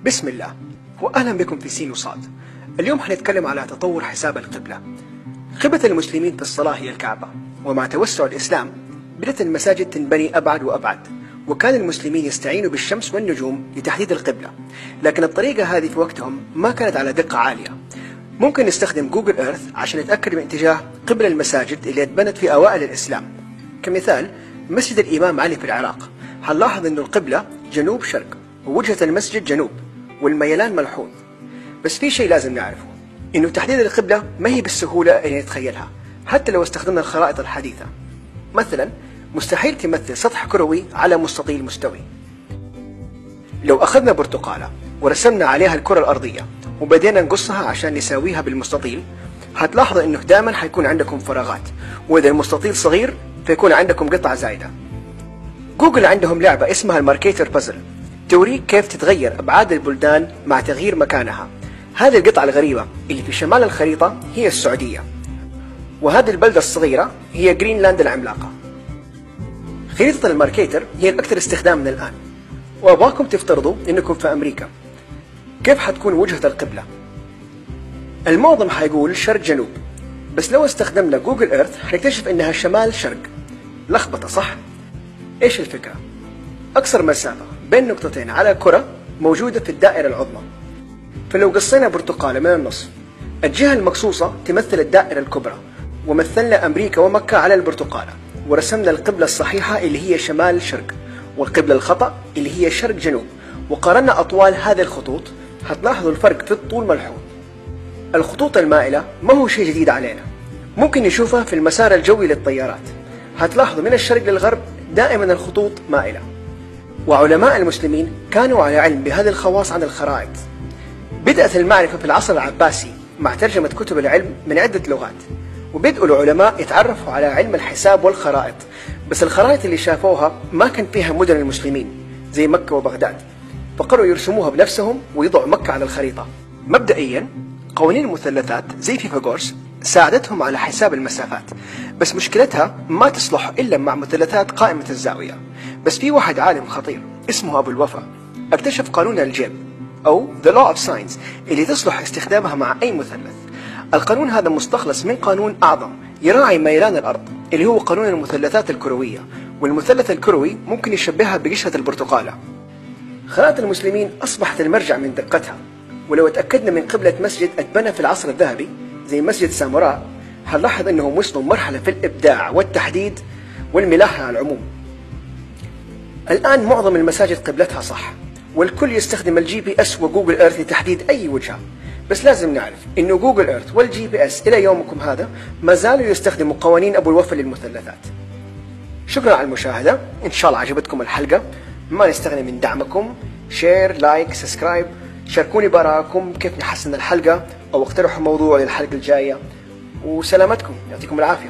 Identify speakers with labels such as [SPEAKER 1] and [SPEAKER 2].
[SPEAKER 1] بسم الله وأهلا بكم في سين وصاد. اليوم حنتكلم على تطور حساب القبلة. قبلة المسلمين في الصلاة هي الكعبة، ومع توسع الإسلام بدأت المساجد تنبني أبعد وأبعد، وكان المسلمين يستعينوا بالشمس والنجوم لتحديد القبلة، لكن الطريقة هذه في وقتهم ما كانت على دقة عالية. ممكن نستخدم جوجل إيرث عشان نتأكد من اتجاه قبل المساجد اللي اتبنت في أوائل الإسلام. كمثال مسجد الإمام علي في العراق، هنلاحظ أن القبلة جنوب شرق ووجهة المسجد جنوب والميلان ملحوظ. بس في شيء لازم نعرفه، إنه تحديد القبلة ما هي بالسهولة اللي نتخيلها حتى لو استخدمنا الخرائط الحديثة. مثلا مستحيل تمثل سطح كروي على مستطيل مستوي. لو أخذنا برتقالة ورسمنا عليها الكرة الأرضية وبدينا نقصها عشان نساويها بالمستطيل، هتلاحظ إنه دائما حيكون عندكم فراغات، وإذا المستطيل صغير فيكون عندكم قطعة زايدة. جوجل عندهم لعبة اسمها الماركيتر بازل توريك كيف تتغير أبعاد البلدان مع تغيير مكانها. هذه القطعة الغريبة اللي في شمال الخريطة هي السعودية، وهذه البلدة الصغيرة هي جرينلاند العملاقة. خريطة الماركيتر هي الأكثر استخداما الآن، وأبغاكم تفترضوا إنكم في أمريكا. كيف حتكون وجهة القبلة؟ المعظم حيقول شرق جنوب، بس لو استخدمنا جوجل إيرث حنكتشف إنها شمال شرق. لخبطة صح؟ إيش الفكرة؟ أقصر مسافة بين نقطتين على كرة موجودة في الدائرة العظمى، فلو قصينا برتقالة من النص، الجهة المقصوصة تمثل الدائرة الكبرى، ومثلنا أمريكا ومكة على البرتقالة، ورسمنا القبلة الصحيحة اللي هي شمال شرق، والقبلة الخطأ اللي هي شرق جنوب، وقارنا أطوال هذه الخطوط. هتلاحظوا الفرق في الطول ملحوظ. الخطوط المائلة ما هو شيء جديد علينا، ممكن نشوفها في المسار الجوي للطيارات. هتلاحظوا من الشرق للغرب دائما الخطوط مائلة. وعلماء المسلمين كانوا على علم بهذه الخواص عن الخرائط. بدأت المعرفة في العصر العباسي مع ترجمة كتب العلم من عدة لغات، وبدأوا العلماء يتعرفوا على علم الحساب والخرائط. بس الخرائط اللي شافوها ما كان فيها مدن المسلمين زي مكة وبغداد، فقرروا يرسموها بنفسهم ويضعوا مكة على الخريطة. مبدئيا قوانين المثلثات زي فيثاغورس ساعدتهم على حساب المسافات، بس مشكلتها ما تصلح إلا مع مثلثات قائمة الزاوية. بس في واحد عالم خطير اسمه أبو الوفا اكتشف قانون الجيب أو The Law of Sines اللي تصلح استخدامها مع أي مثلث. القانون هذا مستخلص من قانون أعظم يراعي ميلان الأرض اللي هو قانون المثلثات الكروية، والمثلث الكروي ممكن يشبهها بقشرة البرتقالة. خرائط المسلمين أصبحت المرجع من دقتها، ولو تأكدنا من قبلة مسجد اتبنى في العصر الذهبي زي مسجد ساموراء، هنلاحظ أنهم وصلوا مرحلة في الإبداع والتحديد والملاحة على العموم. الآن معظم المساجد قبلتها صح، والكل يستخدم الجي بي اس وجوجل إيرث لتحديد أي وجهة. بس لازم نعرف إنه جوجل إيرث والجي بي اس إلى يومكم هذا ما زالوا يستخدموا قوانين أبو الوفا للمثلثات. شكرا على المشاهدة، إن شاء الله عجبتكم الحلقة. ما نستغني من دعمكم، شير، لايك، سبسكرايب. شاركوني براءكم كيف نحسن الحلقة أو اقترحوا موضوع للحلقة الجاية، وسلامتكم، يعطيكم العافية.